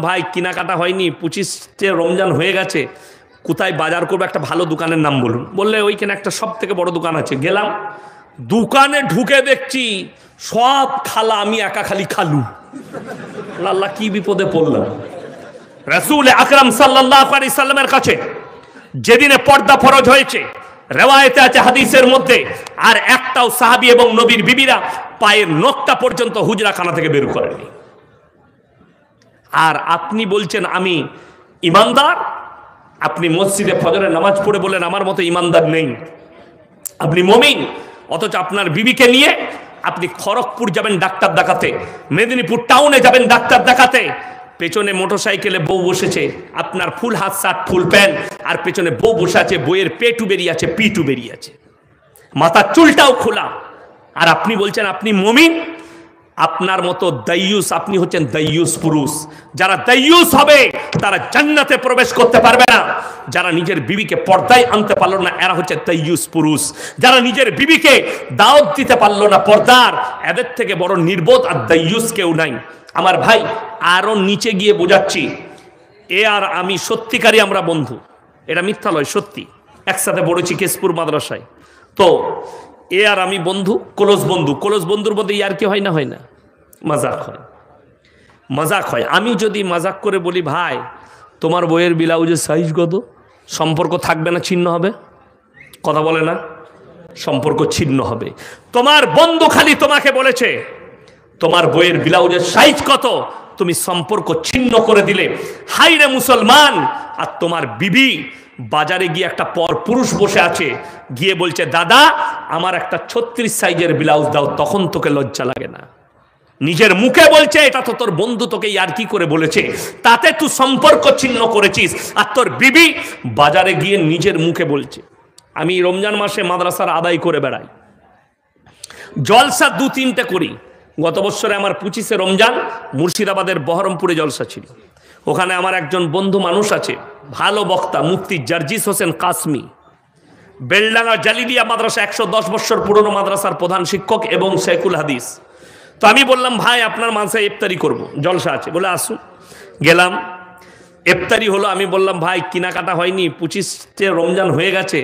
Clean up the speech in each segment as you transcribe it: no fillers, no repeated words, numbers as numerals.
ভাই কেনাকাটা হয়নি, 25 রমজান হয়ে গেছে, কোথায় বাজার করবো, একটা ভালো দোকানের নাম বলুন। বললে ওইখানে একটা সব থেকে বড় দোকান আছে। গেলাম, দোকানে ঢুকে দেখছি সব খালা, আমি একা খালি খালু। আল্লাহ, কি বিপদে পড়লাম। রাসূল আকরাম সাল্লাল্লাহু আলাইহি সাল্লামের কাছে যেদিনে পর্দা ফরজ হয়েছে, রেওয়ায়েতে আছে হাদিসের মধ্যে, আর একটাও সাহাবী এবং নবীর বিবিরা পায়ের নখটা পর্যন্ত হুজরাখানা থেকে বের করেনি। আর আপনি বলছেন আমি ইমানদার। আপনি মসজিদে ফজরের নামাজ পড়ে বলেন আমার মতো ইমানদার নেই, আপনি মুমিন। অথচ আপনার বিবিকে নিয়ে আপনি খড়গপুর যাবেন ডাক্তার দেখাতে, মেদিনীপুর টাউনে যাবেন ডাক্তার দেখাতে, পেছনে মোটরসাইকেলে বউ বসেছে, আপনার ফুল হাত শার্ট ফুল প্যান্ট, আর পেছনে বউ বসে আছে, বইয়ের পেটু বেরিয়ে আছে, পিটু বেরিয়ে আছে, মাথার চুলটাও খোলা, আর আপনি বলছেন আপনি মুমিন। আপনার মতো দাইয়ুস, আপনি হচ্ছেন দাইয়ুস পুরুষ। যারা দাইয়ুস হবে তারা জান্নাতে প্রবেশ করতে পারবে না। যারা নিজের বিবিকে পর্দায় আনতে পারলো না, এরা হচ্ছে দাইয়ুস পুরুষ। যারা নিজের বিবিকে দাওয়াত দিতে পারলো না পর্দার, এদের থেকে বড় নির্বোধ আর দাইয়ুস কেউ নাই। আমার ভাই, আরো নিচে গিয়ে বোঝাচ্ছি, এ আর আমি সত্যিকারই আমরা বন্ধু, এটা মিথ্যা নয়, সত্যি। একসাথে পড়েছি কেশপুর মাদ্রাসায়। তো এ আর আমি বন্ধু, ক্লোজ বন্ধু। ক্লোজ বন্ধুর মধ্যে ইয়ার কি হয় না? হয় না, মজাক হয়, মজাক হয়। আমি যদি মজাক করে বলি ভাই তোমার বইয়ের ব্লাউজের সাইজ কত, সম্পর্ক থাকবে না, ছিন্ন হবে? কথা বলে না, সম্পর্ক ছিন্ন হবে। তোমার বন্ধু খালি তোমাকে বলেছে তোমার বইয়ের ব্লাউজের সাইজ কত, তুমি সম্পর্ক ছিন্ন করে দিলে। হাই রে মুসলমান! আর তোমার বিবি বাজারে গিয়ে একটা পর পুরুষ বসে আছে, গিয়ে বলছে দাদা আমার একটা 36 সাইজের ব্লাউজ দাও, তখন তোকে লজ্জা লাগে না? নিজের মুখে বলছে, এটা তো তোর বন্ধু তোকে আর কি করে বলেছে, তাতে তুই সম্পর্ক ছিন্ন করেছিস। আর তোর বিবি বাজারে গিয়ে নিজের মুখে বলছে। আমি রমজান মাসে মাদ্রাসার আদায় করে বেড়াই, জলসা 2-3টে করি। গত বছরে আমার 25 রমজান মুর্শিদাবাদের বহরমপুরে জলসা ছিল। ওখানে আমার একজন বন্ধু মানুষ আছে, ভালো বক্তা, মুফতি জার্জিস হোসেন কাসমি, বেলডাঙ্গা জালিলিয়া মাদ্রাসা 110 বছর পুরনো মাদ্রাসার প্রধান শিক্ষক এবং শেখুল হাদিস। তো আমি বললাম ভাই আপনার মাদ্রাসায় ইফতারি করব, জলসা আছে, বলে আসুন। গেলাম, ইফতারি হলো। আমি বললাম ভাই কেনাকাটা হয়নি, 25 রমজান হয়ে গেছে,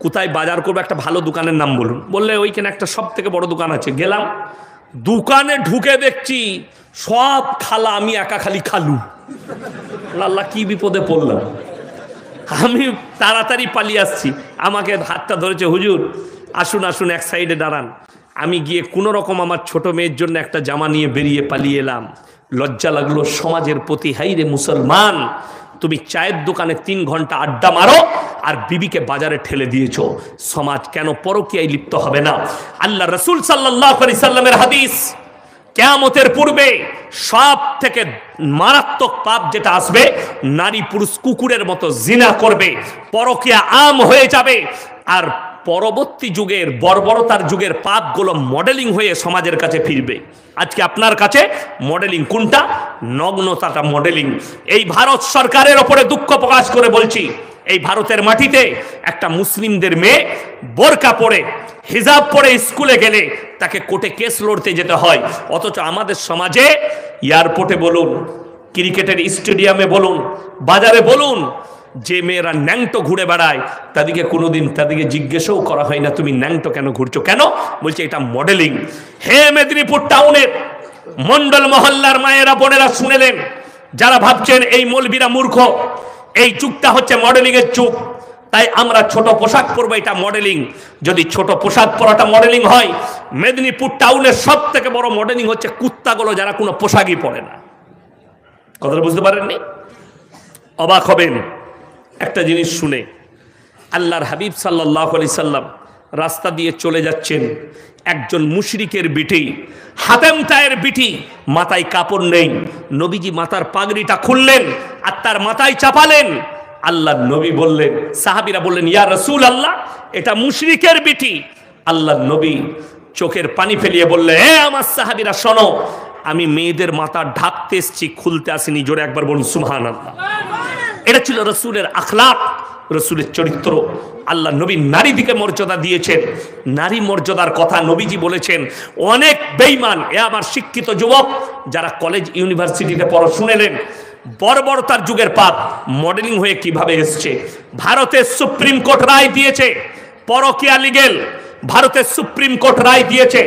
কোথায় বাজার করবো, একটা ভালো দোকানের নাম বলুন। বললে ওইখানে একটা সব থেকে বড় দোকান আছে। গেলাম, দোকানে ঢুকে দেখছি সব খালা, আমি একা খালি খালু। আল্লাহ, কি বিপদে পড়লাম। আমি তাড়াতাড়ি পালিয়ে আসছি। আমাকে হাতটা ধরেছে, হুজুর আসুন আসুন, এক সাইডে দাঁড়ান। আমি গিয়ে কোনো রকম আমার ছোট মেয়ের জন্য একটা জামা নিয়ে বেরিয়ে পালিয়ে এলাম। লজ্জা লাগলো সমাজের প্রতি। হাই রে মুসলমান, তুমি চায়ের দোকানে 3 ঘন্টা আড্ডা মারো আর বিবিকে বাজারে ঠেলে দিয়েছো। সমাজ কেন পরকীয়ায় লিপ্ত হবে না? আল্লাহ রাসূল সাল্লাল্লাহু আলাইহি সাল্লামের হাদিস, কিয়ামতের পূর্বে সব থেকে মারাত্মক পাপ যেটা আসবে, নারী পুরুষ কুকুরের মতো জিনা করবে, পরকীয়া আম হয়ে যাবে। আর পরবর্তী যুগের বর্বরতার যুগের পাপগুলো মডেলিং হয়ে সমাজের কাছে ফিরবে। আজকে আপনার কাছে মডেলিং কোনটা? নগ্নতাটা মডেলিং। এই ভারত সরকারের ওপরে দুঃখ প্রকাশ করে বলছি, এই ভারতের মাটিতে একটা মুসলিমদের মেয়ে বোরকা পরে হিজাব পরে স্কুলে গেলে তাকে কোর্টে কেস লড়তে যেতে হয়। অথচ আমাদের সমাজে এয়ারপোর্টে বলুন, ক্রিকেটের স্টেডিয়ামে বলুন, বাজারে বলুন, যে মেয়েরা ন্যাংটো ঘুরে বেড়ায় তাদেরকে কোনোদিন তাদেরকে জিজ্ঞেসও করা হয় না তুমি ন্যাংটো কেন ঘুরছো। কেন? বলছে এটা মডেলিং। হে মেদিনীপুর টাউনের মন্ডল মহল্লার মায়েরা বোনেরা শুনেলেন, যারা ভাবছেন এই মৌলবীরা মূর্খ, এই যুগটা হচ্ছে মডেলিং এর যুগ, তাই আমরা ছোট পোশাক পরবো, এটা মডেলিং। যদি ছোট পোশাক পরাটা মডেলিং হয়, মেদিনীপুর টাউনের সব থেকে বড় মডেলিং হচ্ছে কুত্তাগুলো যারা কোনো পোশাকই পরে না। কথাটা বুঝতে পারেননি? অবাক হবেন একটা জিনিস শুনে। আল্লাহর হাবিব সাল্লাল্লাহু আলাইহি সাল্লাম রাস্তা দিয়ে চলে যাচ্ছেন, একজন মুশরিকের বিটি, হাতেম তায়ের বিটি, মাথায় কাপড় নেই। নবীজি মাথার পাগড়িটা খুললেন আর তার মাথায় চাপালেন। আল্লাহর নবী বললেন, সাহাবীরা বললেন ইয়া রাসূলুল্লাহ, এটা মুশরিকের বিটি। আল্লাহর নবী চোখের পানি ফেলিয়ে বললেন, হে আমার সাহাবীরা শোনো, আমি মেয়েদের মাথা ঢাকতে এসেছি, খুলতে আসিনি। জোরে একবার বলুন সুবহানাল্লাহ। এটা ছিল রসুলের আখলাক, রসুলের চরিত্র। আল্লাহ নবী নারী দিকে মর্যাদা দিয়েছেন। নারী মর্যাদার কথা নবীজি বলেছেন। অনেক বেঈমান, এ আমার শিক্ষিত যুবক যারা কলেজ ইউনিভার্সিটিতে পড়ো শুনেলেন, বর্বরতার যুগের পাপ মডেলিং হয়ে কিভাবে এসছে। ভারতের সুপ্রিম কোর্ট রায় দিয়েছে পরকীয়া লিগেল, ভারতের সুপ্রিম কোর্ট রায় দিয়েছে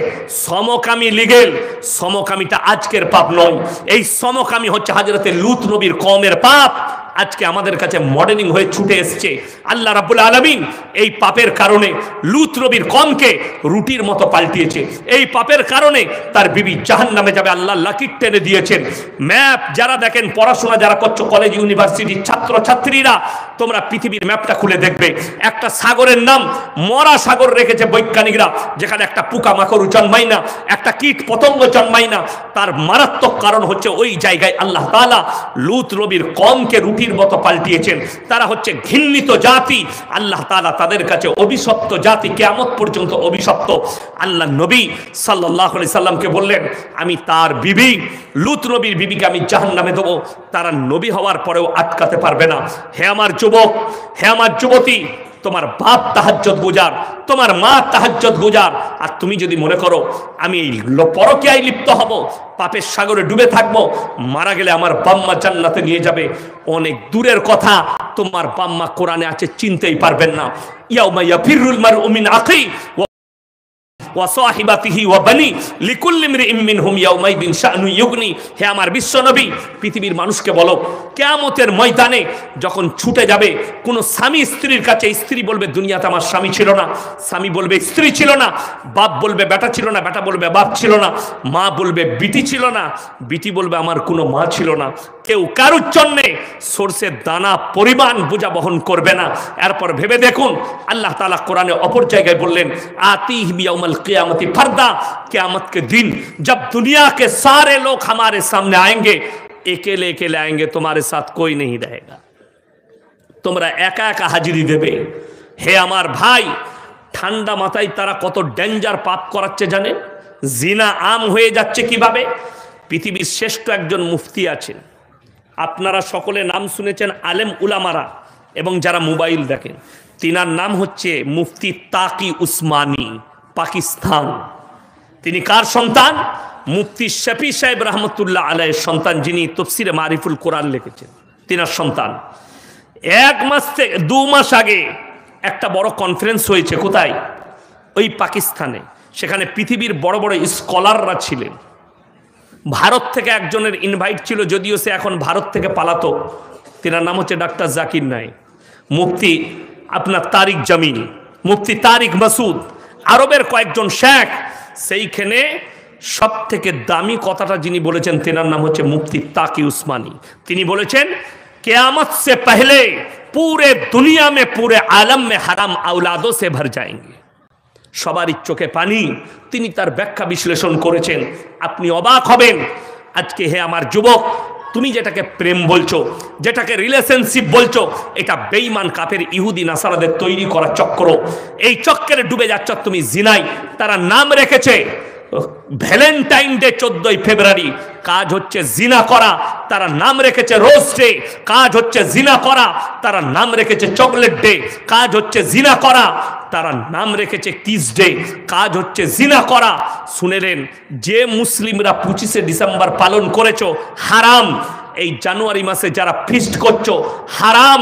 সমকামী লিগেল। সমকামীটা আজকের পাপ নয়, এই সমকামী হচ্ছে হযরতে লূত নবীর কওমের পাপ। আজকে আমাদের কাছে মডেলিং হয়ে ছুটে এসছে। আল্লাহ রাব্বুল আলামিন এই পাপের কারণে লূত নবীর কওমকে রুটির মতো পাল্টিয়েছে। এই পাপের কারণে তার বিবি জাহান্নামে যাবে, আল্লাহ লাকির টেনে দিয়েছেন। ম্যাপ যারা দেখেন, পড়াশোনা যারা করছো কলেজ ইউনিভার্সিটির ছাত্র ছাত্রীরা, তোমরা পৃথিবীর ম্যাপটা খুলে দেখবে, একটা সাগরের নাম মরা সাগর রেখেছে বৈজ্ঞানিকরা, যেখানে একটা পোকামাকড় জন্মায় না, একটা কীট পতঙ্গ জন্মায় না। তার মারাত্মক কারণ হচ্ছে ওই জায়গায় আল্লাহ তাআলা লূত নবীর কওমকে রুটির মতো পাল্টিয়েছেন। তারা হচ্ছে ঘৃণিত জাতি, আল্লাহ তাআলা তাদের কাছে অভিশপ্ত জাতি, কিয়ামত পর্যন্ত অভিশপ্ত। আল্লাহ নবী সাল্লাল্লাহু আলাইহি সাল্লামকে বললেন, আমি তার বিবি লূত নবীর বিবিকে আমি জাহান্নামে দেবো, তারা নবী হওয়ার পরেও আটকাতে পারবে না। হে আমার যুবক, হে আমার যুবতী, তোমার বাপ তাহাজ্জুদ গুজার, তোমার মা তাহাজ্জুদ গুজার, আর তুমি যদি মনে করো আমি এই পরকীয়ায় লিপ্ত হব, পাপের সাগরে ডুবে থাকবো, মারা গেলে আমার বাম্মা জান্নাতে নিয়ে যাবে, অনেক দূরের কথা। তোমার বাম্মা কোরআনে আছে, চিনতেই পারবেন না। ইয়াউমা ইয়াফিরুল মারউ মিন আখি হে আমার বিশ্ব নবী, পৃথিবীর মানুষকে বলো, কিয়ামতের ময়দানে যখন ছুটে যাবে কোন স্বামী স্ত্রীর কাছে, স্ত্রী বলবে দুনিয়াতে আমার স্বামী ছিল না, স্বামী বলবে স্ত্রী ছিল না, বাপ বলবে বেটা ছিল না, বেটা বলবে বাপ ছিল না, মা বলবে বিটি ছিল না, বিটি বলবে আমার কোনো মা ছিল না। কেউ কারুর জন্যে সরষের দানা পরিমাণ বোঝা বহন করবে না। এরপর ভেবে দেখুন, আল্লাহ তাআলা কোরআনে অপর জায়গায় বললেন, আতিহি ইয়াউমাল कियामती फर्दा, कियामत के दिन जब दुनिया के सारे लोग हमारे सामने आएंगे, अकेले अकेले आएंगे, तुम्हारे साथ कोई नहीं रहेगा, তোমরা একা একা হাজিরি দেবে। হে আমার ভাই, ঠান্ডা মাথায় তারা কত ডেঞ্জার পাপ করাচ্ছে জানে, জিনা আম হয়ে যাচ্ছে কিভাবে। পৃথিবীর শ্রেষ্ঠ একজন মুফতি আছেন, আপনারা সকলে নাম শুনেছেন, আলেম উলামারা এবং যারা মোবাইল দেখেন, তিনার নাম হচ্ছে মুফতি তাকি উসমানী, পাকিস্তান। তিনি কার সন্তান? মুফতি শফি সাহেব রহমতুল্লাহ আলাইহির সন্তান, যিনি তাফসীরে মারিফুল কোরআন লিখেছেন, তিনার সন্তান। 2 মাস আগে একটা বড় কনফারেন্স হয়েছে, কোথায়? ওই পাকিস্তানে। সেখানে পৃথিবীর বড় বড় স্কলাররা ছিলেন। ভারত থেকে একজনের ইনভাইট ছিল, যদিও সে এখন ভারত থেকে পালাতক। তিনার নাম হচ্ছে ডাক্তার জাকির নায়েক। মুফতি আপনার তারিক জামিল, মুফতি তারিক মাসুদ, আরবের কয়েকজন শেখ। সেইখানে সব থেকে দামি কথাটা যিনি বলেছেন, তেনার নাম হচ্ছে মুফতি তাকি উসমানী। তিনি বলেছেন, কিয়ামত से पहले पूरे दुनिया में पूरे आलम में हराम औलादों से भर जाएंगे। সবারই চোখে পানি। তিনি তার ব্যাখ্যা বিশ্লেষণ করেছেন, আপনি অবাক হবেন। আজকে হে আমার যুবক, তুমি যেটাকে প্রেম বলছো, যেটাকে রিলেশনশিপ বলছো, এটা বেঈমান কাফের ইহুদি নাসারাদের তৈরি করা চক্র। এই চক্রে ডুবে যাচ্ছ তুমি জিনাই। তারা নাম রেখেছে ভ্যালেন্টাইন ডে 14 ফেব্রুয়ারি, কাজ হচ্ছে জিনা করা। তারা নাম রেখেছে রোজ ডে, কাজ হচ্ছে জিনা করা। তারা নাম রেখেছে চকলেট ডে, কাজ হচ্ছে জিনা করা। তারা নাম রেখেছে কিস ডে, কাজ হচ্ছে জিনা করা। শুনেলেন, যে মুসলিমরা 25শে ডিসেম্বর পালন করেছো হারাম। এই জানুয়ারি মাসে যারা ফিস্ট করছো হারাম।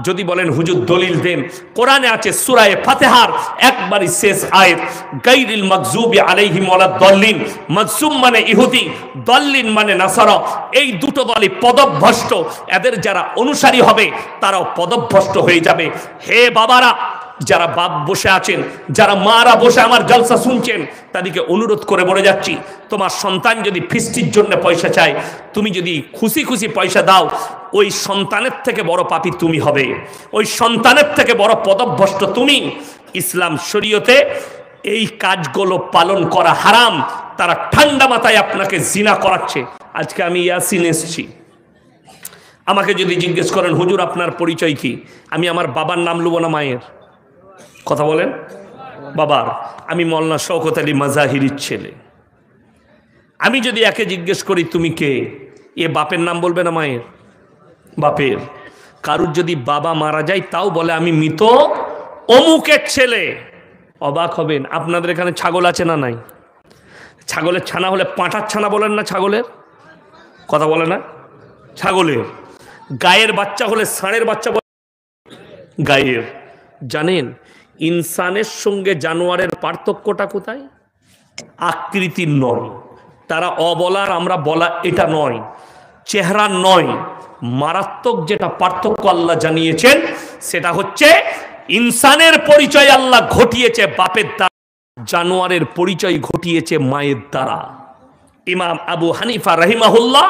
যদি বলেন হুজুর দলিল দেন, কোরআনে আছে সূরা ফাতিহার একবারই শেষ আয়াত, গায়রিল মাগজুবি আলাইহিম ওয়ালাদ-দাল্লিন। মাগজুম মানে ইহুদি, দাল্লিন মানে নাসারা। এই দুটো দলই পদভ্রষ্ট। এদের যারা অনুসারী হবে তারাও পদভ্রষ্ট হয়ে যাবে। হে বাবারা, যারা বাপ বসে আছেন, যারা মারা বসে আমার জলসা শুনছেন, তাদেরকে অনুরোধ করে বলে যাচ্ছি, তোমার সন্তান যদি ফিস্টির জন্য পয়সা চায়, তুমি যদি খুশি খুশি পয়সা দাও, ওই সন্তানের থেকে বড় পাপী তুমি হবে, ওই সন্তানের থেকে বড় পদভ্রষ্ট তুমি। ইসলাম শরীয়তে এই কাজগুলো পালন করা হারাম। তারা ঠান্ডা মাথায় আপনাকে জিনা করাচ্ছে। আজকে আমি ইয়াসিন এসেছি, আমাকে যদি জিজ্ঞেস করেন হুজুর আপনার পরিচয় কি, আমি আমার বাবার নাম লুবো না মায়ের? কথা বলেন বাবার। আমি মৌলানা শওকত আলী মাজাহিরির ছেলে। আমি যদি একে জিজ্ঞেস করি তুমি কে, এ বাপের নাম বলবে না মায়ের? বাপের। কারুর যদি বাবা মারা যায় তাও বলে আমি মৃত অমুকের ছেলে। অবাক হবেন, আপনাদের এখানে ছাগল আছে না নাই? ছাগলের ছানা হলে পাঁঠার ছানা বলেন না ছাগলের? কথা বলে না? ছাগলের। গায়ের বাচ্চা হলে ষাঁড়ের বাচ্চা গায়ের। জানেন ইনসানের সঙ্গে জানোয়ারের পার্থক্যটা কোথায়? আকৃতির নয়, তারা অবলার আমরা বলা এটা নয়, চেহারা নয়, মারাত্মক যেটা পার্থক্য আল্লাহ জানিয়েছেন সেটা হচ্ছে ইনসানের পরিচয় আল্লাহ ঘটিয়েছে বাপের দ্বারা, জানোয়ারের পরিচয় ঘটিয়েছে মায়ের দ্বারা। ইমাম আবু হানিফা রাহিমাহুল্লাহ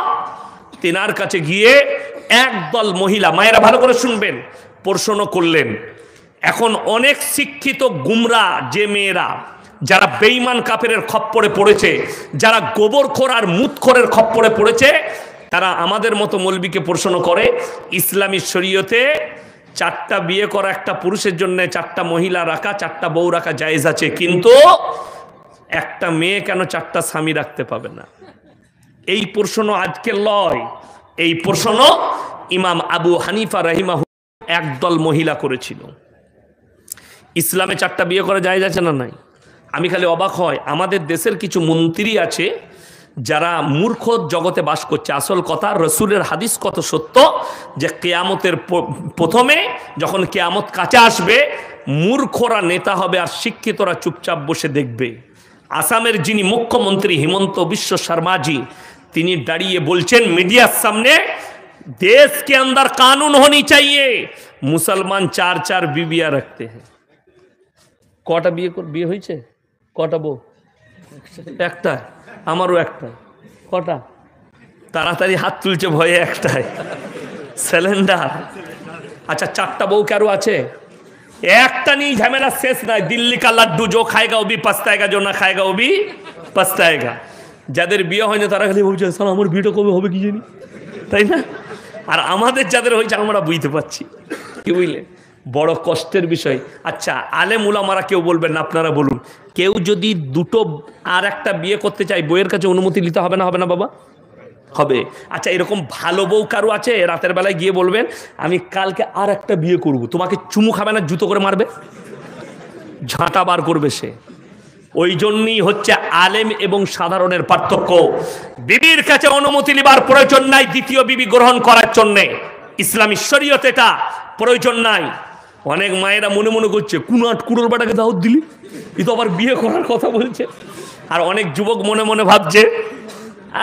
তেনার কাছে গিয়ে একদল মহিলা, মায়েরা ভালো করে শুনবেন, প্রশ্ন করলেন। এখন অনেক শিক্ষিত গুমরা যে মেয়েরা, যারা বেঈমান কাফেরের খপ্পরে পড়েছে, যারা গোবরখোর আর মুতখোরের খপ্পরে পড়েছে, তারা আমাদের মতো মৌলবীকে প্রশ্ন করে ইসলামী শরীয়তে 4টা বিয়ে করা একটা পুরুষের জন্য 4টা মহিলা রাখা, 4টা বউ রাখা জায়েজ আছে, কিন্তু একটা মেয়ে কেন 4টা স্বামী রাখতে পাবে না? এই প্রশ্ন আজকে লয়, এই প্রশ্ন ইমাম আবু হানিফা রাহিমাহুল্লাহ একদল মহিলা করেছিল। ইসলামে 4টা বিয়ে করা জায়েজ আছে না নাই? আমি খালি অবাক হয়, আমাদের দেশের কিছু মন্ত্রী আছে যারা মূর্খ জগতে বাস করছে। আসল কথা, রসুলের হাদিস কত সত্য যে কেয়ামতের প্রথমে যখন কেয়ামত কাছে আসবে, মূর্খরা নেতা হবে আর শিক্ষিতরা চুপচাপ বসে দেখবে। আসামের যিনি মুখ্যমন্ত্রী হিমন্ত বিশ্ব শর্মাজি, তিনি দাঁড়িয়ে বলছেন মিডিয়ার সামনে, देश के अंदर कानून होनी चाहिए मुसलमान 4 बीबियां रखते हैं। কটা বিয়ে হয়েছে? কটা বউ? একটা। আমারও একটা। কটা? তাড়াতাড়ি হাত তুলছে ভয়ে, একটাই সিলিন্ডার। আচ্ছা 4টা বউ কারো আছে? একটা নিয়ে ঝামেলা শেষ নাই। দিল্লি কা লাড্ডু जो खाएगा वो भी पछताएगा, जो ना खाएगा वो भी पछताएगा। যাদের বিয়ে হয়নি তারা খালি বলছে স্যার আমার বিয়েটা কবে হবে কি জানি, তাই না? আর আমাদের যাদের হয়েছে আমরা বুঝতে পারছি, কি বুঝলে, বড় কষ্টের বিষয়। আচ্ছা আলেম উলামারা কেউ বলবেন না, আপনারা বলুন, কেউ যদি দুটো আর একটা বিয়ে করতে চায় বইয়ের কাছে অনুমতি নিতে হবে না? হবে না বাবা? হবে। আচ্ছা এরকম ভালো বউ কারো আছে? রাতের বেলায় গিয়ে বলবেন আমি কালকে আর একটা বিয়ে করব, তোমাকে চুমু খাবে না, জুতো করে মারবে, ঝাঁটা বার করবে সে। ওই জন্যই হচ্ছে আলেম এবং সাধারণের পার্থক্য। বিবির কাছে অনুমতি নেবার প্রয়োজন নাই দ্বিতীয় বিবি গ্রহণ করার জন্যে, ইসলামী শরীয়ত এটা প্রয়োজন নাই। অনেক মায়েরা মনে মনে করছে কোন 8 কুড়োর বাটাকে দাওয়াত দিলি, এ তো আবার বিয়ে করার কথা বলছে। আর অনেক যুবক মনে মনে ভাবছে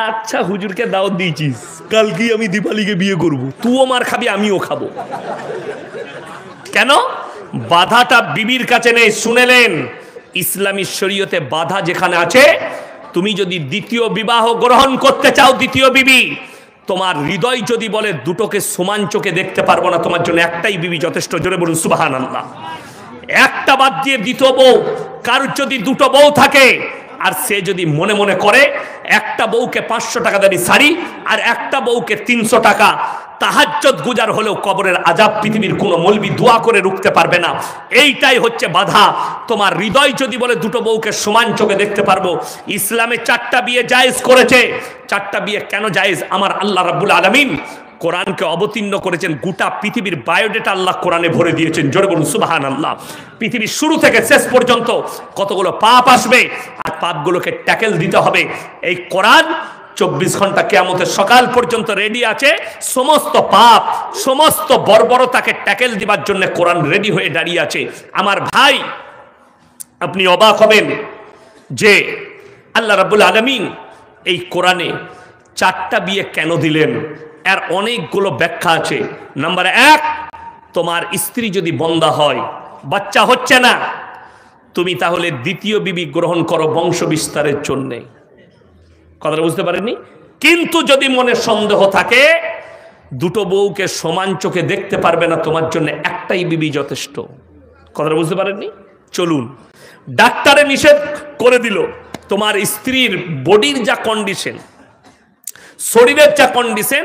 আচ্ছা হুজুরকে দাওয়াত দিয়েছিস, কালকেই আমি দীপালিকে বিয়ে করব, তুইও মার খাবি আমিও খাবো। কেন? বাধাটা বিবির কাছে নেই। শুনেলেন ইসলামী শরীয়তে বাধা যেখানে আছে, তুমি যদি দ্বিতীয় বিবাহ গ্রহণ করতে চাও, দ্বিতীয় বিবি, তোমার হৃদয় যদি বলে দুটোকে সমান চোখে দেখতে পারবো না, তোমার জন্য একটাই বিবি যথেষ্ট। জোরে বলুন সুবহানাল্লাহ। একটা বাদ দিয়ে দ্বিতীয় বউ, কারোর যদি দুটো বউ থাকে আর সে যদি মনে মনে করে একটা বউকে 500 টাকা দাবি শাড়ি আর একটা বউকে 300 টাকা, তাহাজ্জুদ গুজার হলেও কবরের আযাব পৃথিবীর কোনো মৌলবি দোয়া করে রুখতে পারবে না। এইটাই হচ্ছে বাধা। তোমার হৃদয় যদি বলে দুটো বউকে সমান চোখে দেখতে পারবো। ইসলামে 4টা বিয়ে জায়েজ করেছে। 4টা বিয়ে কেন জায়েজ? আমার আল্লাহ রাব্বুল আলামিন কোরআনকে অবতীর্ণ করেছেন, গোটা পৃথিবীর বায়োডেটা আল্লাহ কোরআনে ভরে দিয়েছেন। জোরে বলুন সুবহানাল্লাহ। পৃথিবীর শুরু থেকে শেষ পর্যন্ত কতগুলো পাপ আসবে আর পাপগুলোকে ট্যাকেল দিতে হবে। এই কোরআন 24 ঘন্টা কিয়ামতের সকাল পর্যন্ত রেডি আছে। সমস্ত পাপ, সমস্ত বর্বরতাকে ট্যাকেল দিবার জন্য কোরআন রেডি হয়ে দাঁড়িয়ে আছে। আমার ভাই, আপনি অবাক হবেন যে আল্লাহ রাব্বুল আলামিন এই কোরআনে 4টা বিয়ে কেন দিলেন। এর অনেকগুলো ব্যাখ্যা আছে। নাম্বার 1, তোমার স্ত্রী যদি বন্দা হয়, বাচ্চা হচ্ছে না, তুমি তাহলে দ্বিতীয় বিবি গ্রহণ করো বংশ বিস্তারের জন্যে। কথাটা বুঝতে পারেননি? কিন্তু যদি মনে সন্দেহ থাকে দুটো বউকে সমান চোখে দেখতে পারবে না, তোমার জন্য একটাই বিবি যথেষ্ট। কথাটা বুঝতে পারেননি? চলুন, ডাক্তারে নিষেধ করে দিল তোমার স্ত্রীর বডির যা কন্ডিশন, শরীরের যা কন্ডিশন,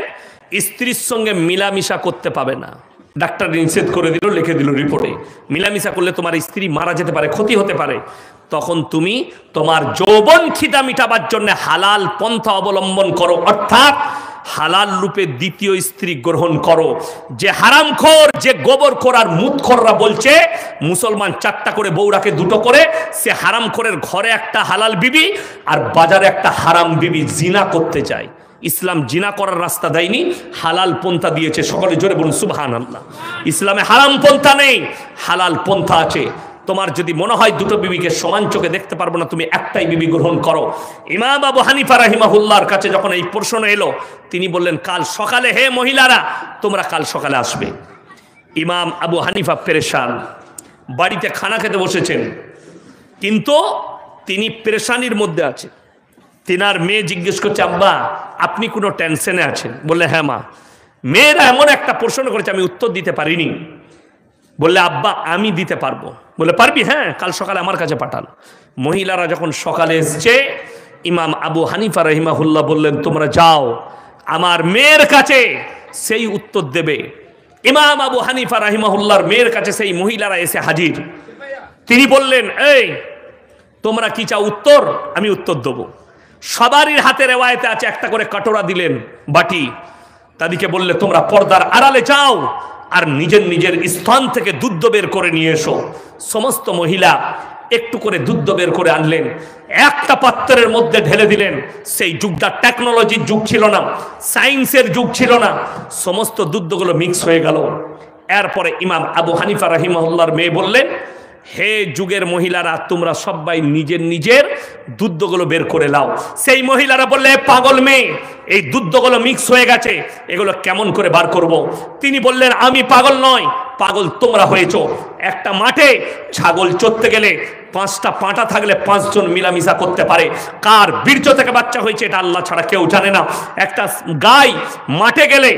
স্ত্রীর সঙ্গে মিলামিশা করতে পাবে না। ডাক্তার নিষেধ করে দিল, লিখে দিল রিপোর্টে, মিলামিশা করলে তোমার স্ত্রী মারা যেতে পারে, ক্ষতি হতে পারে। তখন তুমি তোমার যৌবন খিদা মিটাবার জন্য হালাল পন্থা অবলম্বন করো, অর্থাৎ হালাল রূপে দ্বিতীয় স্ত্রী গ্রহণ করো। যে হারামখোর, যে গোবরখোর আর মুতখোররা বলছে মুসলমান 4টা করে বউ রাখে, 2টো করে, সে হারামখোরের ঘরে একটা হালাল বিবি আর বাজারে একটা হারাম বিবি জিনা করতে যায়। ইসলাম জিনা করার রাস্তা দেয়নি, হালাল পন্থা দিয়েছে। সকলে জোরে বলুন সুবহানাল্লাহ। ইসলামে হারাম পন্থা নেই, হালাল পন্থা আছে। তোমার যদি মনে হয় দুটো বিবিকে সমান চোখে দেখতে পারবো না, তুমি একটাই বিবি গ্রহণ করো। ইমাম আবু হানিফা রাহিমাহুল্লাহর কাছে যখন এই প্রশ্ন এলো, তিনি বললেন কাল সকালে, হে মহিলারা তোমরা কাল সকালে আসবে। ইমাম আবু হানিফা পেরেশান, বাড়িতে খানা খেতে বসেছেন, কিন্তু তিনি পেরেশানির মধ্যে আছেন। তিনার মেয়ে জিজ্ঞেস করছে, আব্বা আপনি কোনো টেনশনে আছেন? বললে হ্যাঁ মা। মেয়েরা এমন একটা প্রশ্ন করেছে আমি উত্তর দিতে পারিনি। বললে আব্বা আমি দিতে পারবো। বলে পারবি? হ্যাঁ, কাল সকালে আমার কাছে পাঠান। মহিলারা যখন সকালে এসছে, ইমাম আবু হানিফা রাহিমাহুল্লাহ বললেন তোমরা যাও, আমার মেয়ের কাছে সেই উত্তর দেবে। ইমাম আবু হানিফা রাহিমাহুল্লাহর মেয়ের কাছে সেই মহিলারা এসে হাজির। তিনি বললেন এই তোমরা কি চাও উত্তর? আমি উত্তর দেবো। সবারই হাতে রেওয়ায়েতে আছে একটা করে কাটোরা দিলেন, বাটি। তাদেরকে বললে তোমরা পর্দার আড়ালে যাও আর নিজের নিজের স্থান থেকে দুধ বের করে নিয়ে এসো। সমস্ত মহিলা একটু করে দুধ বের করে আনলেন, একটা পাত্রের মধ্যে ঢেলে দিলেন। সেই যুগটা টেকনোলজির যুগ ছিল না, সায়েন্সের যুগ ছিল না, সমস্ত দুধগুলো মিক্স হয়ে গেল। এরপরে ইমাম আবু হানিফা রাহিমাহুল্লাহর মেয়ে বললেন, হে যুগের মহিলারা তোমরা সবাই নিজের নিজের দুধগুলো বের করে লাও। সেই মহিলারা বললে পাগল মেয়ে, এই দুধগুলো মিক্স হয়ে গেছে, এগুলো কেমন করে বার করব? তিনি বললেন আমি পাগল নয়, পাগল তোমরা হয়েছো। একটা মাঠে ছাগল চড়তে গেলে 5টা পাঁটা থাকলে 5 জন মিলামিশা করতে পারে। কার বীর্য থেকে বাচ্চা হয়েছে এটা আল্লাহ ছাড়া কেউ জানে না। একটা গাই মাঠে গেলে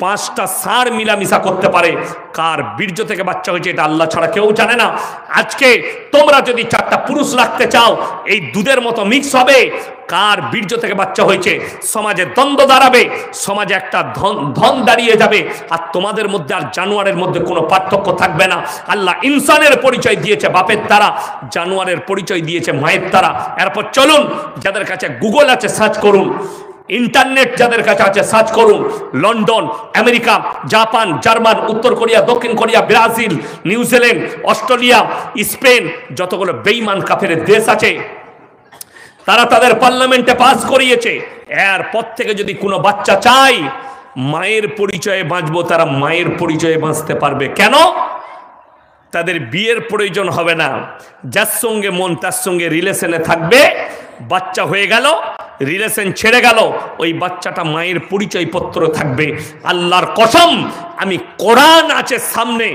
5টা ষাঁড় মিলামিশা করতে পারে। কার বীর্য থেকে বাচ্চা হয়েছে এটা আল্লাহ ছাড়া কেউ জানে না। আজকে তোমরা যদি 4টা পুরুষ রাখতে চাও, এই দুধের মতো মিক্স হবে। কার বীর্য থেকে বাচ্চা হয়েছে, সমাজে দ্বন্দ্ব দাঁড়াবে, সমাজে একটা ধন দাঁড়িয়ে যাবে, আর তোমাদের মধ্যে আর জানোয়ারের মধ্যে কোনো পার্থক্য থাকবে না। আল্লাহ ইনসানের পরিচয় দিয়েছে বাপের দ্বারা, জানোয়ারের পরিচয় দিয়েছে মায়ের দ্বারা। এরপর চলুন, যাদের কাছে গুগল আছে সার্চ করুন, ইন্টারনেট যাদের কাছে আছে সার্চ করুন। লন্ডন, আমেরিকা, জাপান, জার্মান, উত্তর কোরিয়া, দক্ষিণ Korea, Brazil, New Zealand, Australia, Spain, যতগুলো বেঈমান কাফেরের দেশ আছে, তারা তাদের পার্লামেন্টে পাস করিয়েছে। এরপর থেকে যদি কোনো বাচ্চা চায় মায়ের পরিচয়ে বাঁচবো, তারা মায়ের পরিচয়ে বাঁচতে পারবে। কেন? তাদের বিয়ের প্রয়োজন হবে না, যার সঙ্গে মন তার সঙ্গে রিলেশনে থাকবে। বাচ্চা হয়ে গেল, রিলেশন ছেড়ে গেল, ওই বাচ্চাটা মায়ের পরিচয় পত্র থাকবে। আল্লাহর কসম, আমি কোরআন আছে সামনে,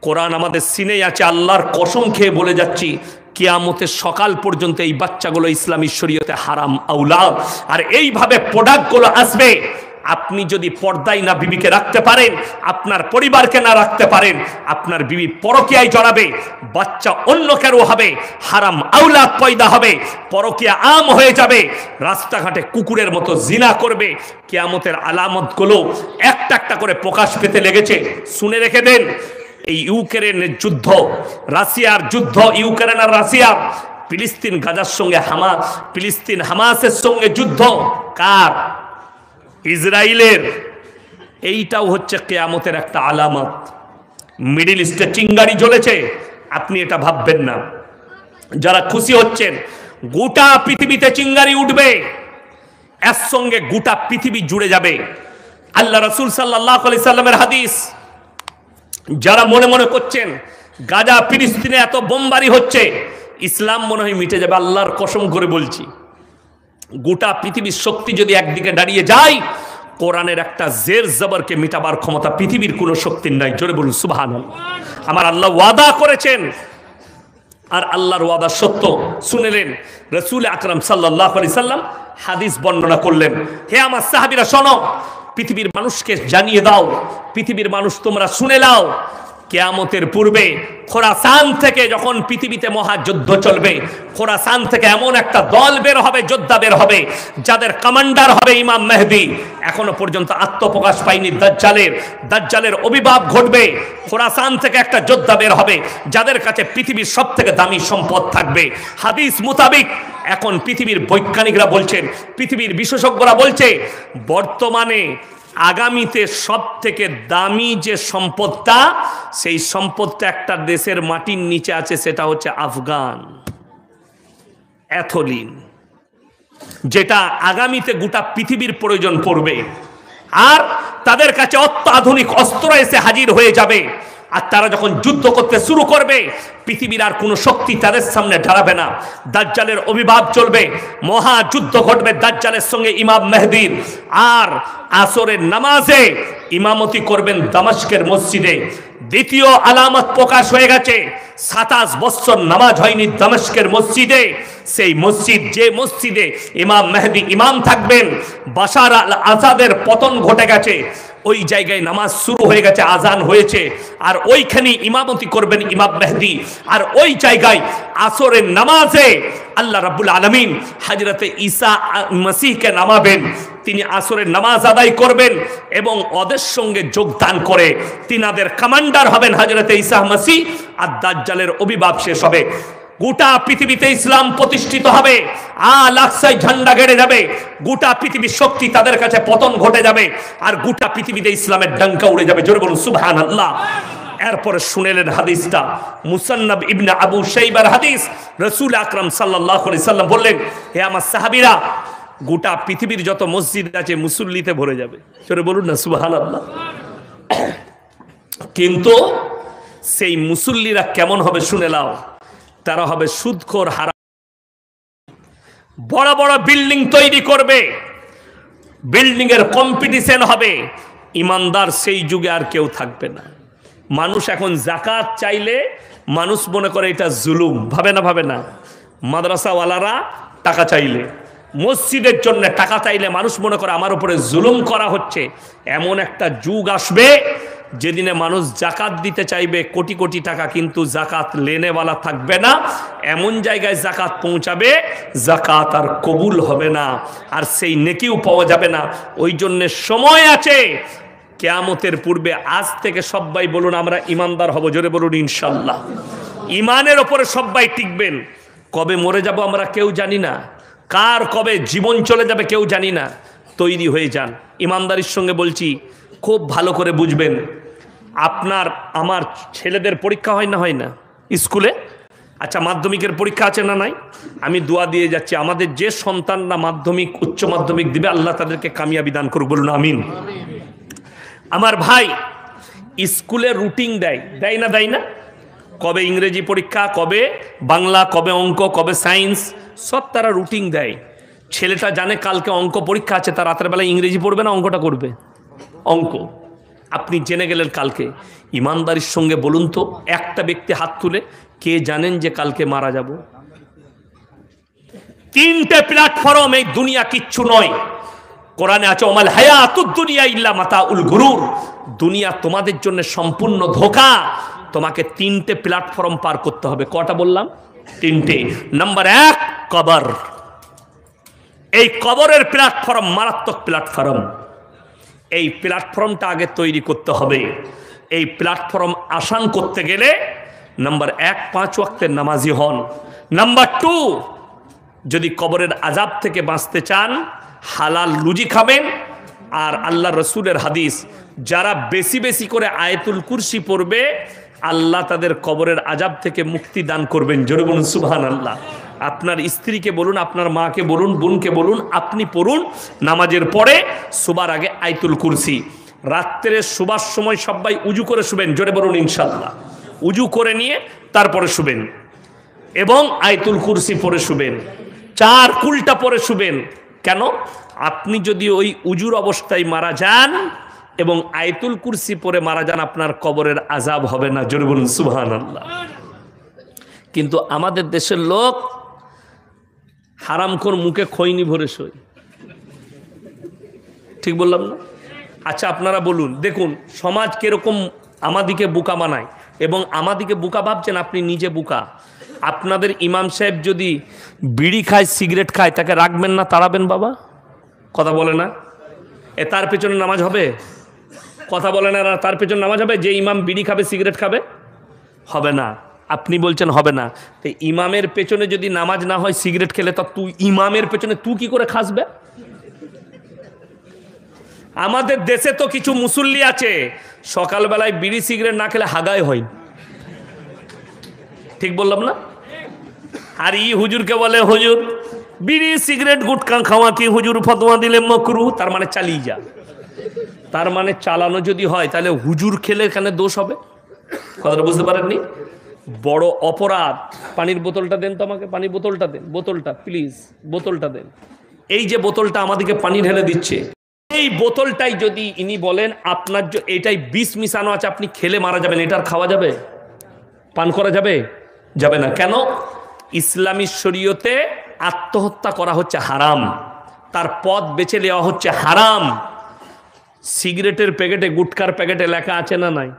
কোরআন আমাদের সিনেই আছে, আল্লাহর কসম খেয়ে বলে যাচ্ছি, কিয়ামতের সকাল পর্যন্ত এই বাচ্চাগুলো ইসলামী শরীয়তে হারাম আওলাদ। আর এইভাবে প্রোডাক্টগুলো আসবে। আপনি যদি পর্দায় না বিবিকে রাখতে পারেন, আপনার পরিবারকে না রাখতে পারেন, আপনার বিবি পরকীয়ায় জড়াবে, বাচ্চা অন্য কারো হবে, হারাম আওলাদ পয়দা হবে, পরকীয়া আম হয়ে যাবে, রাস্তাঘাটে কুকুরের মতো জিনা করবে। কিয়ামতের আলামতগুলো একটা একটা করে প্রকাশ পেতে লেগেছে। শুনে রেখে দেন, এই ইউক্রেনের যুদ্ধ, রাশিয়ার যুদ্ধ, ইউক্রেন আর রাশিয়া, ফিলিস্তিন গাজার সঙ্গে ফিলিস্তিন হামাসের সঙ্গে যুদ্ধ কার? ইসরায়েলের। এইটাও হচ্ছে কিয়ামতের একটা আলামত। মিডল ইস্টে চিঙ্গারি জ্বলেছে, আপনি এটা ভাববেন না। যারা খুশি হচ্ছেন, গোটা পৃথিবীতে চিঙ্গারি উঠবে, এর সঙ্গে গোটা পৃথিবী জুড়ে যাবে। আল্লাহ রাসূল সাল্লাল্লাহু আলাইহি সাল্লামের হাদিস। যারা মনে মনে করছেন গাজা ফিলিস্তিনে এত বোমবারি হচ্ছে, ইসলাম মনে হয় মিটে যাবে, আল্লাহর কসম করে বলছি। গোটা পৃথিবীর শক্তি যদি একদিকে দাঁড়িয়ে যায়, কোরআনের একটা জের জবরকে মিটাবার ক্ষমতা পৃথিবীর কোনো শক্তির নাই। জোরে বলুন সুবহানাল্লাহ। আমার আল্লাহ ওয়াদা করেছেন, আর আল্লাহর ওয়াদা সত্য। শুনেলেন রাসূল আকরাম সাল্লাল্লাহু আলাইহি সাল্লাম হাদিস বর্ণনা করলেন, হে আমার সাহাবীরা শোনো, পৃথিবীর মানুষকে জানিয়ে দাও, পৃথিবীর মানুষ তোমরা শুনে নাও, কিয়ামতের পূর্বে খোরাসান থেকে যখন পৃথিবীতে মহাযুদ্ধ চলবে, খোরাসান থেকে এমন একটা দল বের হবে, যোদ্ধা বের হবে, যাদের কমান্ডার হবে ইমাম মেহেদী। এখনো পর্যন্ত আত্মপ্রকাশ পায়নি দাজ্জালের অবির্ভাব ঘটবে। খোরাসান থেকে একটা যোদ্ধা বের হবে, যাদের কাছে পৃথিবীর সব থেকে দামি সম্পদ থাকবে। হাদিস মোতাবিক এখন পৃথিবীর বৈজ্ঞানিকরা বলছেন, পৃথিবীর বিশেষজ্ঞরা বলছে, বর্তমানে আগামীতে সব থেকে দামি যে সম্পদটা, সেই সম্পদটা একটা দেশের মাটির নিচে আছে, সেটা হচ্ছে আফগান। অ্যাথোলিন যেটা আগামীতে গোটা পৃথিবীর প্রয়োজন পড়বে। আর তাদের কাছে অত্যাধুনিক অস্ত্র এসে হাজির হয়ে যাবে, আর তারা যখন যুদ্ধ করতে শুরু করবে পৃথিবীর আর কোনো শক্তি তাদের সামনে দাঁড়াবে না। দাজ্জালের অভিভাব চলবে, মহাযুদ্ধ ঘটবে দাজ্জালের সঙ্গে ইমাম মেহদির। আর আসরের নামাজে ইমামতি করবেন দামেস্কের মসজিদে। দ্বিতীয় আলামত প্রকাশ হয়ে গেছে, 27 বছর নামাজ হয়নি দামেস্কের মসজিদে। সেই মসজিদ, যে মসজিদে ইমাম মেহদি ইমাম থাকবেন, বাশার আল আসাদের পতন ঘটে গেছে, ওই জায়গায় নামাজ শুরু হয়ে গেছে, আজান হয়েছে, আর ওইখানে ইমামতি করবেন ইমাম মেহদি। আর ওই জায়গায় আসরের নামাজে আল্লাহ রাব্বুল আলামিন হযরতে ঈসা মসিহকে নামাবেন। তিনি আসরের নামাজ আদায় করবেন এবং ওদের সঙ্গে যোগদান করে তিনাদের কমান্ডার হবেন হযরতে ঈসা মসিহ। আর দাজ্জালের অভিভাব শেষ হবে, গোটা পৃথিবীতে ইসলাম প্রতিষ্ঠিত হবে, আল আকসায় ঝান্ডা গেড়ে যাবে, গোটা পৃথিবীর শক্তি তাদের কাছে পতন ঘটে যাবে, আর গোটা পৃথিবীতে ইসলামের ডঙ্কা উড়ে যাবে। জোরে বলুন সুবহানাল্লাহ। এরপরে শুনেলেন হাদিসটা, মুসান্নাব ইবনে আবু শাইবার হাদিস। রাসূল আকরাম সাল্লাল্লাহু আলাইহি সাল্লাম বললেন, হে আমার সাহাবীরা, গোটা পৃথিবীর যত মসজিদ আছে মুসল্লিতে ভরে যাবে। জোরে বলুন না সুবহানাল্লাহ। কিন্তু সেই মুসল্লিরা কেমন হবে শুনে নাও, তারা হবে সুদখোর, হারাম। বড় বড় বিল্ডিং তৈরি করবে, বিল্ডিং এর কম্পিটিশন হবে। ইমানদার সেই যুগে আর কেউ থাকবে না। মানুষ এখন যাকাত চাইলে মানুষ মনে করে এটা জুলুম, ভাবে না। মাদ্রাসাওয়ালারা টাকা চাইলে, মসজিদের জন্য টাকা চাইলে মানুষ মনে করে আমার উপরে জুলুম করা হচ্ছে। এমন একটা যুগ আসবে যেদিনে মানুষ জাকাত দিতে চাইবে কোটি কোটি টাকা, কিন্তু জাকাত লেনেওয়ালা থাকবে না। এমন জায়গায় জাকাত পৌঁছাবে, জাকাত আর কবুল হবে না, আর সেই নেকিও পাওয়া যাবে না। ওই জন্য সময় আছে, কিয়ামতের পূর্বে। আজ থেকে সবাই বলুন আমরা ইমানদার হব। জোরে বলুন ইনশাল্লাহ। ইমানের ওপরে সবাই টিকবেন। কবে মরে যাব আমরা কেউ জানি না, কার কবে জীবন চলে যাবে কেউ জানি না। তৈরি হয়ে যান। ইমানদারির সঙ্গে বলছি, খুব ভালো করে বুঝবেন। আপনার আমার ছেলেদের পরীক্ষা হয় না স্কুলে? আচ্ছা, মাধ্যমিকের পরীক্ষা আছে না নাই? আমি দোয়া দিয়ে যাচ্ছি, আমাদের যে সন্তানরা মাধ্যমিক উচ্চ মাধ্যমিক দিবে, আল্লাহ তাদেরকে কামিয়াবি দান করুক। বলুন আমিন। আমার ভাই, স্কুলে রুটিন দেয় না? কবে ইংরেজি পরীক্ষা, কবে বাংলা, কবে অঙ্ক, কবে সায়েন্স, সব তারা রুটিন দেয়। ছেলেটা জানে কালকে অঙ্ক পরীক্ষা আছে, তার রাতের বেলায় ইংরেজি পড়বে না অঙ্কটা করবে? অঙ্ক। আপনি জেনে গেলেন কালকে। ইমানদারির সঙ্গে বলুন তো, একটা ব্যক্তি হাত তুলে, কে জানেন যে কালকে মারা যাব? 3টে প্ল্যাটফর্ম, এই দুনিয়া কিচ্ছু নয়। কোরআনে আছে, ওমাল হায়াতুদ দুনিয়া ইল্লা মাতাউল গুরুর। দুনিয়া তোমাদের জন্য সম্পূর্ণ ধোঁকা। তোমাকে 3টে প্ল্যাটফর্ম পার করতে হবে। কটা বললাম? 3টে। নাম্বার 1, কবর। এই কবরের প্ল্যাটফর্ম মারাত্মক প্ল্যাটফর্ম। এই প্ল্যাটফর্মটা আগে তৈরি করতে হবে। এই প্ল্যাটফর্ম আসান করতে গেলে নাম্বার 1, 5 ওয়াক্তের নামাজি হন। নাম্বার 2, যদি কবরের আযাব থেকে বাঁচতে চান, হালাল রুজি খাবেন। আর আল্লাহ রসুলের হাদিস, যারা বেশি বেশি করে আয়াতুল কুরসি পড়বে, আল্লাহ তাদের কবরের আযাব থেকে মুক্তি দান করবেন। জোরে বলুন সুবহানাল্লাহ। আপনার স্ত্রীকে বলুন, আপনার মাকে বলুন, বোনকে বলুন, আপনি পড়ুন নামাজের পরে শোবার আগে আয়াতুল কুরসি। রাত্রে শোবার সময় সবাই উজু করে শুবেন। জোরে বলুন ইনশাআল্লাহ। উজু করে নিয়ে তারপরে শুবেন এবং আয়াতুল কুরসি পড়ে শুবেন। 4 কুলটা পরে শুবেন। কেন? আপনি যদি ওই উজুর অবস্থায় মারা যান এবং আয়াতুল কুরসি পরে মারা যান, আপনার কবরের আযাব হবে না। জোরে বলুন সুবহানাল্লাহ। কিন্তু আমাদের দেশের লোক হারামখোর, মুখে খৈনি ভরে শোয়। ঠিক বললাম না? আচ্ছা, আপনারা বলুন, দেখুন সমাজ কিরকম আমাদিকে বোকা বানায়, এবং আমাদিকে বোকা ভাবছেন, আপনি নিজে বোকা। আপনাদের ইমাম সাহেব যদি বিড়ি খায়, সিগারেট খায়, তাকে রাখবেন না, তাড়াবেন? বাবা কথা বলে না? তার পেছনে নামাজ হবে? কথা বলে না? তার পেছনে নামাজ হবে? যে ইমাম বিড়ি খাবে, সিগারেট খাবে? হবে না। আপনি বলছেন হবে না। তো ইমামের পেছনে যদি নামাজ না হয়, সিগারেট খেলে, তো তুই ইমামের পেছনে তুই কি করে খাসবে? আমাদের দেশে তো কিছু মুসল্লি আছে, সকালবেলায় বিড়ি সিগারেট না খেলে হাগায় হয়। ঠিক বললাম না? আর হুজুরকে বলে, হুজুর বিড়ি সিগারেট গুটকা খাওয়া কি হুজুর ফতোয়া দিলে মাকরু, তার মানে চালিয়ে যা। তার মানে চালানো যদি হয় তাহলে হুজুর খেলে এখানে দোষ হবে। কথাটা বুঝতে পারেননি? বড় অপরাধ। পানির বোতলটা দেন তো আমাকে, পানির বোতলটা দেন, বোতলটা প্লিজ, বোতলটা দেন। এই যে বোতলটা আমাদেরকে পানি ঢেলে দিচ্ছে, এই বোতলটাই যদি ইনি বলেন আপনার এটাই বিষ মিশানো আছে, আপনি খেলে মারা যাবেন, এটার খাওয়া যাবে? পান করা যাবে? যাবে না। কেন? ইসলামী শরীয়তে আত্মহত্যা করা হচ্ছে হারাম, তার পথ বেছে নেওয়া হচ্ছে হারাম। সিগারেটের প্যাকেটে, গুটখার প্যাকেটে লেখা আছে না নাই,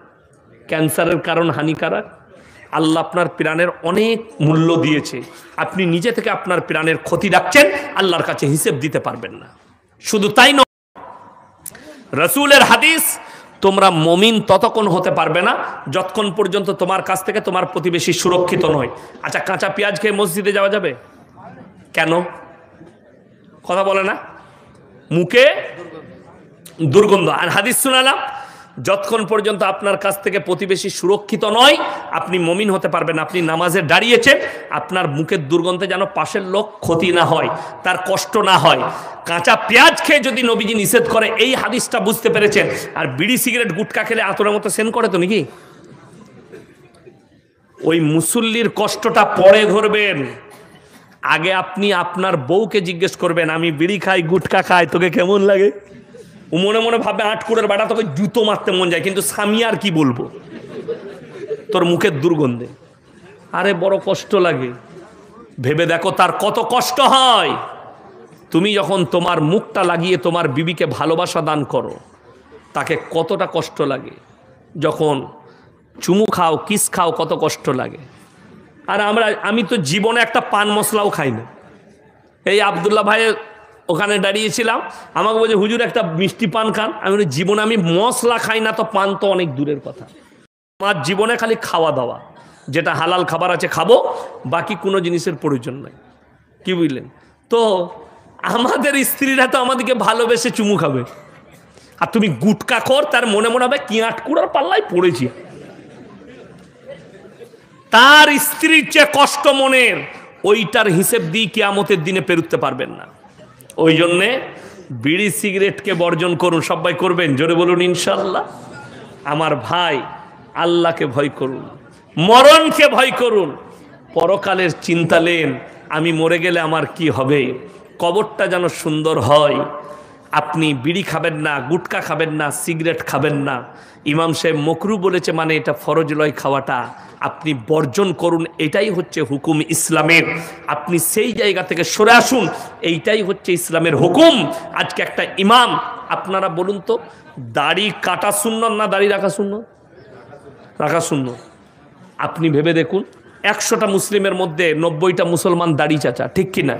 ক্যান্সারের কারণ, হানিকারক। আল্লাহ আপনার প্রাণের অনেক মূল্য দিয়েছে, আপনি নিজে থেকে আপনার প্রাণের ক্ষতি রাখছেন, আল্লাহর কাছে হিসেব দিতে পারবেন না। শুধু তাই নয়, রাসূলের হাদিস, তোমরা মুমিন ততক্ষণ হতে পারবে না যতক্ষণ পর্যন্ত তোমার কাছ থেকে তোমার প্রতিবেশী সুরক্ষিত নয়। আচ্ছা, কাঁচা পেঁয়াজ খেয়ে মসজিদে যাওয়া যাবে? কেন? কথা বলে না, মুখে দুর্গন্ধ। আর হাদিস শুনালাম, যতক্ষণ পর্যন্ত আপনার কাছ থেকে প্রতিবেশী সুরক্ষিত নয় আপনি মুমিন হতে পারবেন না। আপনি নামাজে দাঁড়িয়েছেন, আপনার মুখের দুর্গন্ধে যেন পাশের লোক ক্ষতি না হয়, তার কষ্ট না হয়। কাঁচা পেঁয়াজ খেয়ে যদি নবীজি নিষেধ করে, এই হাদিসটা বুঝতে পেরেছেন। আর বিড়ি সিগারেট গুটকা খেলে আতরের মতো সেন করে তো নাকি? ওই মুসল্লির কষ্টটা পরে ধরবেন, আগে আপনি আপনার বউকে জিজ্ঞেস করবেন, আমি বিড়ি খাই, গুটকা খাই, তোকে কেমন লাগে? ও মনে মনে ভাবে আটকুড়ের বাটা, তোকে জুতো মারতে মন যায়, কিন্তু স্বামী আর কি বলবো তোর মুখের দুর্গন্ধে। আরে বড় কষ্ট লাগে, ভেবে দেখো তার কত কষ্ট হয়। তুমি যখন তোমার মুখটা লাগিয়ে তোমার বিবিকে ভালোবাসা দান করো, তাকে কতটা কষ্ট লাগে। যখন চুমু খাও, কিস খাও, কত কষ্ট লাগে। আর আমি তো জীবনে একটা পান মশলাও খাই না। এই আবদুল্লাহ ভাইয়ের ওখানে দাঁড়িয়েছিলাম, আমাকে বলছে হুজুর একটা মিষ্টি পান খান। আমি বলি জীবনে আমি মশলা খাই না, তো পান তো অনেক দূরের কথা। আমার জীবনে খালি খাওয়া দাওয়া, যেটা হালাল খাবার আছে খাবো, বাকি কোনো জিনিসের প্রয়োজন নাই। কি বুঝলেন? তো আমাদের স্ত্রীরা তো আমাদেরকে ভালোবেসে চুমু খাবে, আর তুমি গুটকা খোর, তার মনে মনে হবে কি আটকুড়ার পাল্লায় পড়েছি। তার স্ত্রীর যে কষ্ট মনের, ওইটার হিসেব দিয়ে কিয়ামতের দিনে পেরুতে পারবেন না। ওই জন্যে বিড়ি সিগারেটকে বর্জন করুন। সবাই করবেন? জোরে বলুন ইনশাল্লাহ। আমার ভাই, আল্লাহকে ভয় করুন, মরণকে ভয় করুন, পরকালের চিন্তা নেন, আমি মরে গেলে আমার কি হবে, কবরটা যেন সুন্দর হয়। আপনি বিড়ি খাবেন না, গুটকা খাবেন না, সিগারেট খাবেন না। ইমাম সাহেব মকরু বলেছে, মানে এটা ফরজ লয় খাওয়াটা, আপনি বর্জন করুন। এটাই হচ্ছে হুকুম ইসলামের। আপনি সেই জায়গা থেকে সরে আসুন, এইটাই হচ্ছে ইসলামের হুকুম। আজকে একটা ইমাম, আপনারা বলুন তো, দাড়ি কাটা সুন্নত না দাড়ি রাখা সুন্নত? রাখা সুন্নত। আপনি ভেবে দেখুন, 100টা মুসলিমের মধ্যে 90টা মুসলমান দাড়ি চাচা, ঠিক কিনা?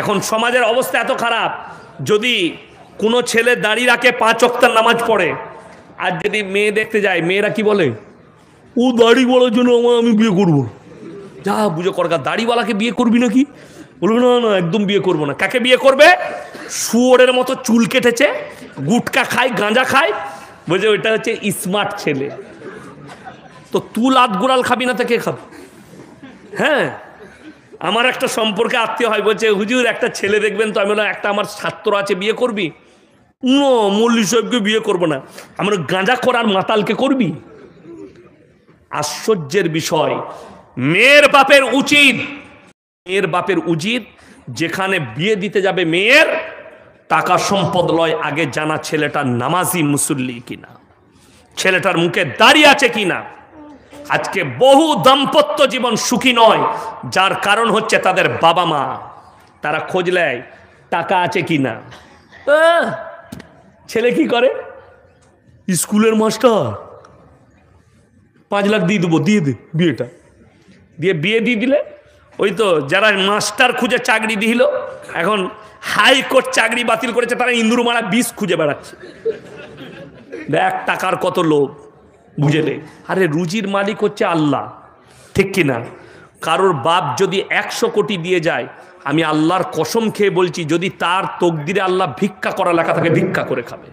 এখন সমাজের অবস্থা এত খারাপ, যদি কোনো ছেলে দাড়ি রাখে, 5 ওয়াক্তের নামাজ পড়ে, আর যদি মেয়ে দেখতে যায়, মেয়েরা কি বলে, ও দাড়ি বলার জন্য আমি বিয়ে করবো। যা বুঝো করগা, দাড়িওয়ালাকে বিয়ে করবি নাকি? বলবে না না, একদম বিয়ে করবো না। কাকে বিয়ে করবে? শুয়োরের মতো চুল কেটেছে, গুটকা খায়, গাঁজা খায়, বুঝে ওইটা হচ্ছে স্মার্ট ছেলে। তো তুই লাত গোড়াল খাবি না, তো কে খাবে? হ্যাঁ, আমার একটা সম্পর্কে আত্মীয় হয়, বলছে হুজুর একটা ছেলে দেখবেন তো। আমি বললাম, একটা আমার ছাত্র আছে, বিয়ে করবি? নো, মল্লি সাহেবকে বিয়ে করবো না। আমার গাঁজা করার মাতালকে করবি? আশ্চর্যের বিষয়, মেয়ের বাপের উচিত যেখানে বিয়ে দিতে যাবে মেয়ের, টাকা সম্পদ লয়, আগে জানা ছেলেটা নামাজি মুসল্লি কিনা, ছেলেটার মুখে দাঁড়িয়ে আছে কিনা। আজকে বহু দাম্পত্য জীবন সুখী নয়, যার কারণ হচ্ছে তাদের বাবা মা। তারা খোঁজ নেয় টাকা আছে কিনা। ছেলে কি করে? স্কুলের মাস্টার, 5 লাখ দিয়ে দেবো, দিয়ে দে বিয়েটা, দিয়ে বিয়ে দিয়ে দিলে, ওই তো যারা মাস্টার খুঁজে চাকরি দিল, এখন হাইকোর্ট চাকরি বাতিল করেছে, তারা ইন্দুর মারা 20 খুঁজে বেড়াচ্ছে। দেখ টাকার কত লোভ, বুঝলে? আরে রুজির মালিক হচ্ছে আল্লাহ, ঠিক কিনা? কারোর বাপ যদি 100 কোটি দিয়ে যায়, আমি আল্লাহর কসম খেয়ে বলছি, যদি তার তকদিরে আল্লাহ ভিক্ষা করা লেখা থাকে, ভিক্ষা করে খাবে।